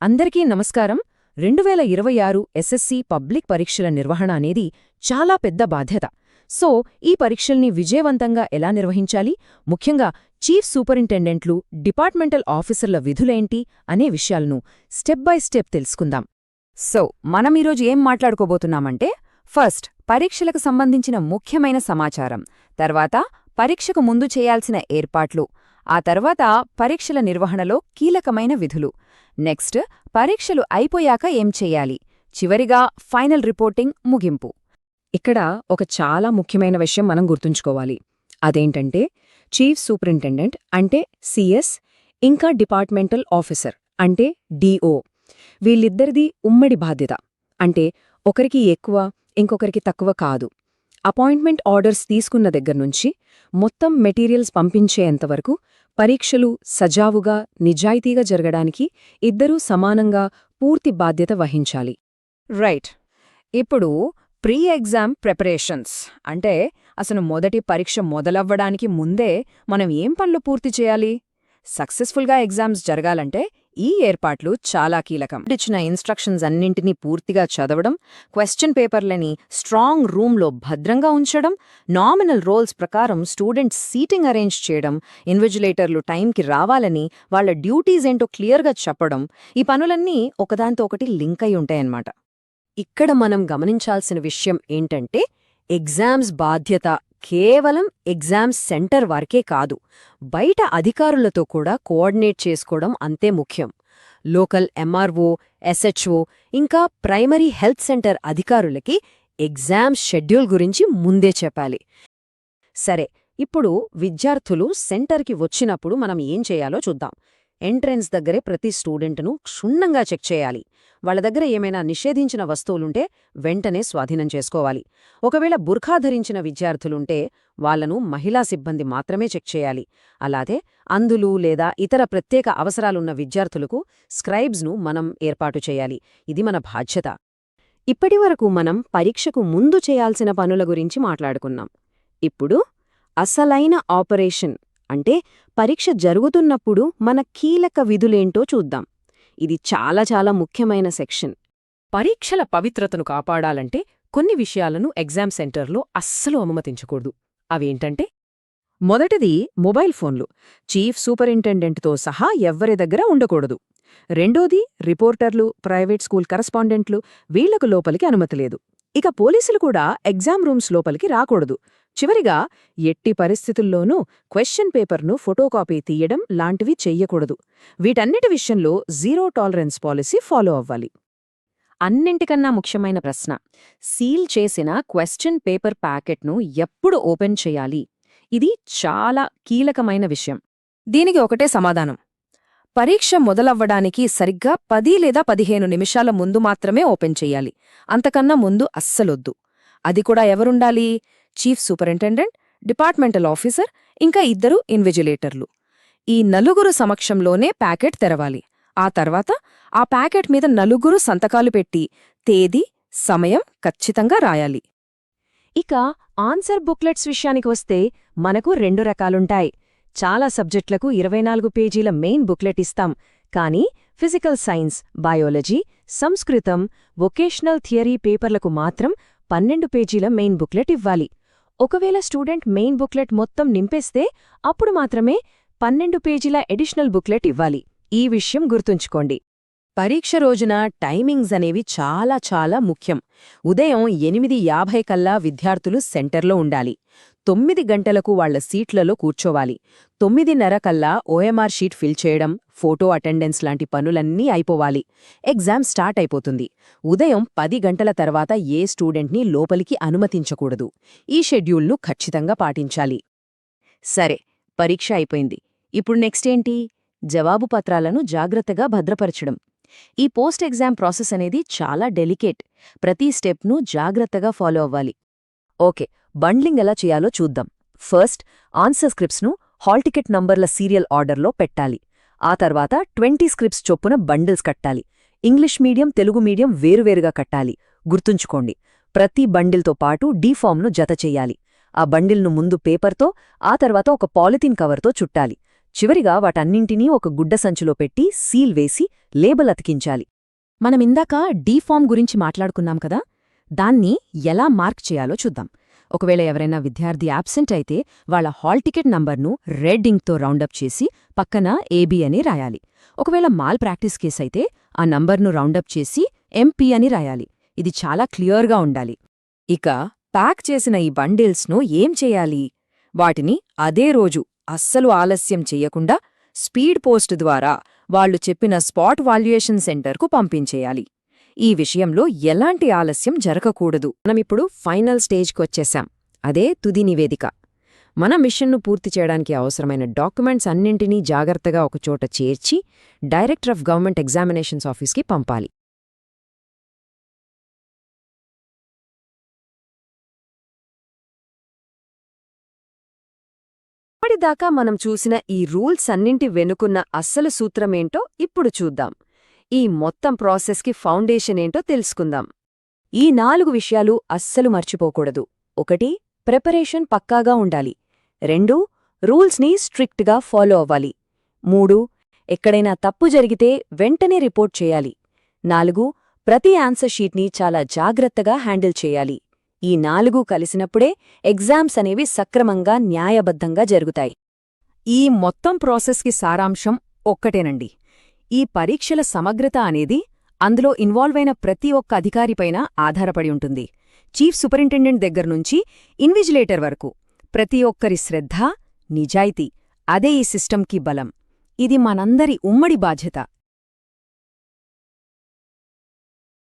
అందరికీ నమస్కారం. 2026 SSC public పరీక్షల నిర్వహణ అనేది చాలా పెద్ద బాధ్యత. సో, ఈ పరీక్షల్ని విజయవంతంగా ఎలా నిర్వహించాలి, ముఖ్యంగా చీఫ్ సూపరింటెండెంట్లు, డిపార్ట్మెంటల్ ఆఫీసర్ల విధులేంటి అనే విషయాలను స్టెప్ బై స్టెప్ తెలుసుకుందాం. సో, మనమీరోజు ఏం మాట్లాడుకోబోతున్నామంటే, ఫస్ట్ పరీక్షలకు సంబంధించిన ముఖ్యమైన సమాచారం, తర్వాత పరీక్షకు ముందు చేయాల్సిన ఏర్పాట్లు, ఆ తర్వాత పరీక్షల నిర్వహణలో కీలకమైన విధులు, నెక్స్ట్ పరీక్షలు అయిపోయాక ఏం చెయ్యాలి, చివరిగా ఫైనల్ రిపోర్టింగ్ ముగింపు. ఇక్కడ ఒక చాలా ముఖ్యమైన విషయం మనం గుర్తుంచుకోవాలి. అదేంటంటే, చీఫ్ సూపరింటెండెంట్ అంటే సిఎస్, ఇంకా డిపార్ట్మెంటల్ ఆఫీసర్ అంటే డిఓ, వీళ్ళిద్దరిది ఉమ్మడి బాధ్యత. అంటే ఒకరికి ఎక్కువ, ఇంకొకరికి తక్కువ కాదు. అపాయింట్మెంట్ ఆర్డర్స్ తీసుకున్న దగ్గర్నుంచి మొత్తం మెటీరియల్స్ పంపించేంతవరకు పరీక్షలు సజావుగా, నిజాయితీగా జరగడానికి ఇద్దరూ సమానంగా పూర్తి బాధ్యత వహించాలి. రైట్. ఇప్పుడు ప్రీ ఎగ్జామ్ ప్రిపరేషన్స్ అంటే అసలు మొదటి పరీక్ష మొదలవ్వడానికి ముందే మనం ఏం పనులు పూర్తి చేయాలి? సక్సెస్ఫుల్గా ఎగ్జామ్స్ జరగాలంటే ఈ ఏర్పాట్లు చాలా కీలకం. ఇచ్చిన ఇన్స్ట్రక్షన్స్ అన్నింటినీ పూర్తిగా చదవడం, క్వశ్చన్ పేపర్లని స్ట్రాంగ్ రూమ్లో భద్రంగా ఉంచడం, నామినల్ రోల్స్ ప్రకారం స్టూడెంట్స్ సీటింగ్ అరేంజ్ చేయడం, ఇన్విజిలేటర్లు టైంకి రావాలని వాళ్ల డ్యూటీస్ ఏంటో క్లియర్గా చెప్పడం, ఈ పనులన్నీ ఒకదాంతో ఒకటి లింక్ అయి ఉంటాయన్నమాట. ఇక్కడ మనం గమనించాల్సిన విషయం ఏంటంటే, ఎగ్జామ్స్ బాధ్యత కేవలం ఎగ్జామ్స్ సెంటర్ వరకే కాదు, బయట అధికారులతో కూడా కోఆర్డినేట్ చేసుకోవడం అంతే ముఖ్యం. లోకల్ ఎంఆర్ఓ, ఎస్హెచ్ఓ, ఇంకా ప్రైమరీ హెల్త్ సెంటర్ అధికారులకి ఎగ్జామ్ షెడ్యూల్ గురించి ముందే చెప్పాలి. సరే, ఇప్పుడు విద్యార్థులు సెంటర్కి వచ్చినప్పుడు మనం ఏం చేయాలో చూద్దాం. ఎంట్రెన్స్ దగ్గరే ప్రతి స్టూడెంట్ను క్షుణ్ణంగా చెక్ చేయాలి. వాళ్ల దగ్గర ఏమైనా నిషేధించిన వస్తువులుంటే వెంటనే స్వాధీనం చేసుకోవాలి. ఒకవేళ బుర్ఖా ధరించిన విద్యార్థులుంటే వాళ్లను మహిళా సిబ్బంది మాత్రమే చెక్ చేయాలి. అలాగే అంధులు లేదా ఇతర ప్రత్యేక అవసరాలున్న విద్యార్థులకు స్క్రైబ్స్ను మనం ఏర్పాటు చేయాలి. ఇది మన బాధ్యత. ఇప్పటివరకు మనం పరీక్షకు ముందు చేయాల్సిన పనుల గురించి మాట్లాడుకున్నాం. ఇప్పుడు అసలైన ఆపరేషన్ అంటే పరీక్ష జరుగుతున్నప్పుడు మన కీలక విధులేంటో చూద్దాం. ఇది చాలా చాలా ముఖ్యమైన సెక్షన్. పరీక్షల పవిత్రతను కాపాడాలంటే కొన్ని విషయాలను ఎగ్జామ్ సెంటర్లో అస్సలు అనుమతించకూడదు. అవేంటంటే, మొదటిది మొబైల్ ఫోన్లు చీఫ్ సూపరింటెండెంట్తో సహా ఎవ్వరి దగ్గర ఉండకూడదు. రెండోది రిపోర్టర్లు, ప్రైవేట్ స్కూల్ కరస్పాండెంట్లు, వీళ్లకు లోపలికి అనుమతి లేదు. ఇక పోలీసులు కూడా ఎగ్జామ్ రూమ్స్ లోపలికి రాకూడదు. చివరిగా ఎట్టి పరిస్థితుల్లోనూ క్వశ్చన్ పేపర్ను ఫోటోకాపీ తీయడం లాంటివి చెయ్యకూడదు. వీటన్నిటి విషయంలో జీరో టాలరెన్స్ పాలసీ ఫాలో అవ్వాలి. అన్నింటికన్నా ముఖ్యమైన ప్రశ్న, సీల్ చేసిన క్వశ్చన్ పేపర్ ప్యాకెట్ను ఎప్పుడు ఓపెన్ చేయాలి? ఇది చాలా కీలకమైన విషయం. దీనికి ఒకటే సమాధానం: పరీక్ష మొదలవ్వడానికి సరిగ్గా 10 లేదా 15 నిమిషాల ముందు మాత్రమే ఓపెన్ చెయ్యాలి. అంతకన్నా ముందు అస్సలొద్దు. అది కూడా ఎవరుండాలి? చీఫ్ సూపరింటెండెంట్, డిపార్ట్మెంటల్ ఆఫీసర్, ఇంకా ఇద్దరు ఇన్విజిలేటర్లు. ఈ నలుగురు సమక్షంలోనే ప్యాకెట్ తెరవాలి. ఆ తర్వాత ఆ ప్యాకెట్ మీద నలుగురు సంతకాలు పెట్టి తేదీ, సమయం ఖచ్చితంగా రాయాలి. ఇక ఆన్సర్ బుక్లెట్స్ విషయానికి వస్తే మనకు 2 రకాలుంటాయి. చాలా సబ్జెక్టులకు 24 పేజీల మెయిన్ బుక్లెట్ ఇస్తాం. కానీ ఫిజికల్ సైన్స్, బయాలజీ, సంస్కృతం, వొకేషనల్ థియరీ పేపర్లకు మాత్రం 12 పేజీల మెయిన్ బుక్లెట్ ఇవ్వాలి. ఒకవేళ స్టూడెంట్ మెయిన్ బుక్లెట్ మొత్తం నింపేస్తే అప్పుడు మాత్రమే 12 పేజీల ఎడిషనల్ బుక్లెట్ ఇవ్వాలి. ఈ విషయం గుర్తుంచుకోండి. పరీక్ష రోజున టైమింగ్స్ అనేవి చాలా చాలా ముఖ్యం. ఉదయం 8:50 కల్లా విద్యార్థులు సెంటర్లో ఉండాలి. 9 గంటలకు వాళ్ల సీట్లలో కూర్చోవాలి. 9:30 కల్లా ఓఎంఆర్ షీట్ ఫిల్ చేయడం, ఫోటో అటెండెన్స్ లాంటి పనులన్నీ అయిపోవాలి. ఎగ్జామ్ స్టార్ట్ అయిపోతుంది. ఉదయం 10 గంటల తర్వాత ఏ స్టూడెంట్ని లోపలికి అనుమతించకూడదు. ఈ షెడ్యూల్ను ఖచ్చితంగా పాటించాలి. సరే, పరీక్ష అయిపోయింది. ఇప్పుడు నెక్స్ట్ ఏంటి? జవాబు పత్రాలను జాగ్రత్తగా భద్రపరచడం. ఈ పోస్ట్ ఎగ్జామ్ ప్రాసెస్ అనేది చాలా డెలికేట్. ప్రతి స్టెప్ను జాగ్రత్తగా ఫాలో అవ్వాలి. ఓకే, బండ్లింగ్ ఎలా చేయాలో చూద్దాం. ఫస్ట్, ఆన్సర్ స్క్రిప్ట్స్ను హాల్ టికెట్ నంబర్ల సీరియల్ ఆర్డర్లో పెట్టాలి. ఆ తర్వాత 20 స్క్రిప్ట్స్ చొప్పున బండిల్స్ కట్టాలి. ఇంగ్లీష్ మీడియం, తెలుగు మీడియం వేరువేరుగా కట్టాలి. గుర్తుంచుకోండి, ప్రతి బండిల్తో పాటు డీఫామ్ను జత చెయ్యాలి. ఆ బండిల్ను ముందు పేపర్తో, ఆ తర్వాత ఒక పాలిథీన్ కవర్తో చుట్టాలి. చివరిగా వాటన్నింటినీ ఒక గుడ్డ సంచులో పెట్టి సీల్ వేసి లేబుల్ అతికించాలి. మనమిందాక డీఫామ్ గురించి మాట్లాడుకున్నాం కదా, దాన్ని ఎలా మార్క్ చేయాలో చూద్దాం. ఒకవేళ ఎవరైనా విద్యార్థి యాబ్సెంట్ అయితే వాళ్ళ హాల్ టికెట్ నంబర్ను రెడ్ ఇంక్తో రౌండప్ చేసి పక్కన ఏబీ అని రాయాలి. ఒకవేళ మాల్ ప్రాక్టీస్ కేస్ అయితే ఆ నంబర్ను రౌండప్ చేసి ఎంపీ అని రాయాలి. ఇది చాలా క్లియర్గా ఉండాలి. ఇక ప్యాక్ చేసిన ఈ బండిల్స్ను ఏం చేయాలి? వాటిని అదే రోజు అస్సలు ఆలస్యం చెయ్యకుండా స్పీడ్ పోస్ట్ ద్వారా వాళ్లు చెప్పిన స్పాట్ వాల్యుయేషన్ సెంటర్కు పంపించేయాలి. ఈ విషయంలో ఎలాంటి ఆలస్యం జరగకూడదు. మనమిప్పుడు ఫైనల్ స్టేజ్కొచ్చేశాం, అదే తుది నివేదిక. మన మిషన్ను పూర్తి చేయడానికి అవసరమైన డాక్యుమెంట్స్ అన్నింటినీ జాగ్రత్తగా ఒకచోట చేర్చి డైరెక్టర్ ఆఫ్ గవర్నమెంట్ ఎగ్జామినేషన్స్ ఆఫీస్కి పంపాలి. ఇప్పటిదాకా మనం చూసిన ఈ రూల్స్ అన్నింటి వెనుకున్న అస్సలు సూత్రమేంటో ఇప్పుడు చూద్దాం. ఈ మొత్తం ప్రాసెస్కి ఫౌండేషన్ ఏంటో తెలుసుకుందాం. ఈ 4 విషయాలు అస్సలు మర్చిపోకూడదు. 1. ప్రిపరేషన్ పక్కాగా ఉండాలి. 2. రూల్స్ని స్ట్రిక్ట్గా ఫాలో అవ్వాలి. 3. ఎక్కడైనా తప్పు జరిగితే వెంటనే రిపోర్ట్ చేయాలి. 4. ప్రతి ఆన్సర్ షీట్ని చాలా జాగ్రత్తగా హ్యాండిల్ చేయాలి. ఈ 4 కలిసినప్పుడే ఎగ్జామ్స్ అనేవి సక్రమంగా న్యాయబద్ధంగా జరుగుతాయి. ఈ మొత్తం ప్రాసెస్కి సారాంశం ఒక్కటేనండి. ఈ పరీక్షల సమగ్రత అనేది అందులో ఇన్వాల్వ్ అయిన ప్రతి ఒక్క అధికారిపైన ఆధారపడి ఉంటుంది. చీఫ్ సూపరింటెండెంట్ దగ్గర్నుంచి ఇన్విజిలేటర్ వరకు ప్రతి ఒక్కరి శ్రద్ధ, నిజాయితీ, అదే ఈ సిస్టంకి బలం. ఇది మనందరి ఉమ్మడి బాధ్యత.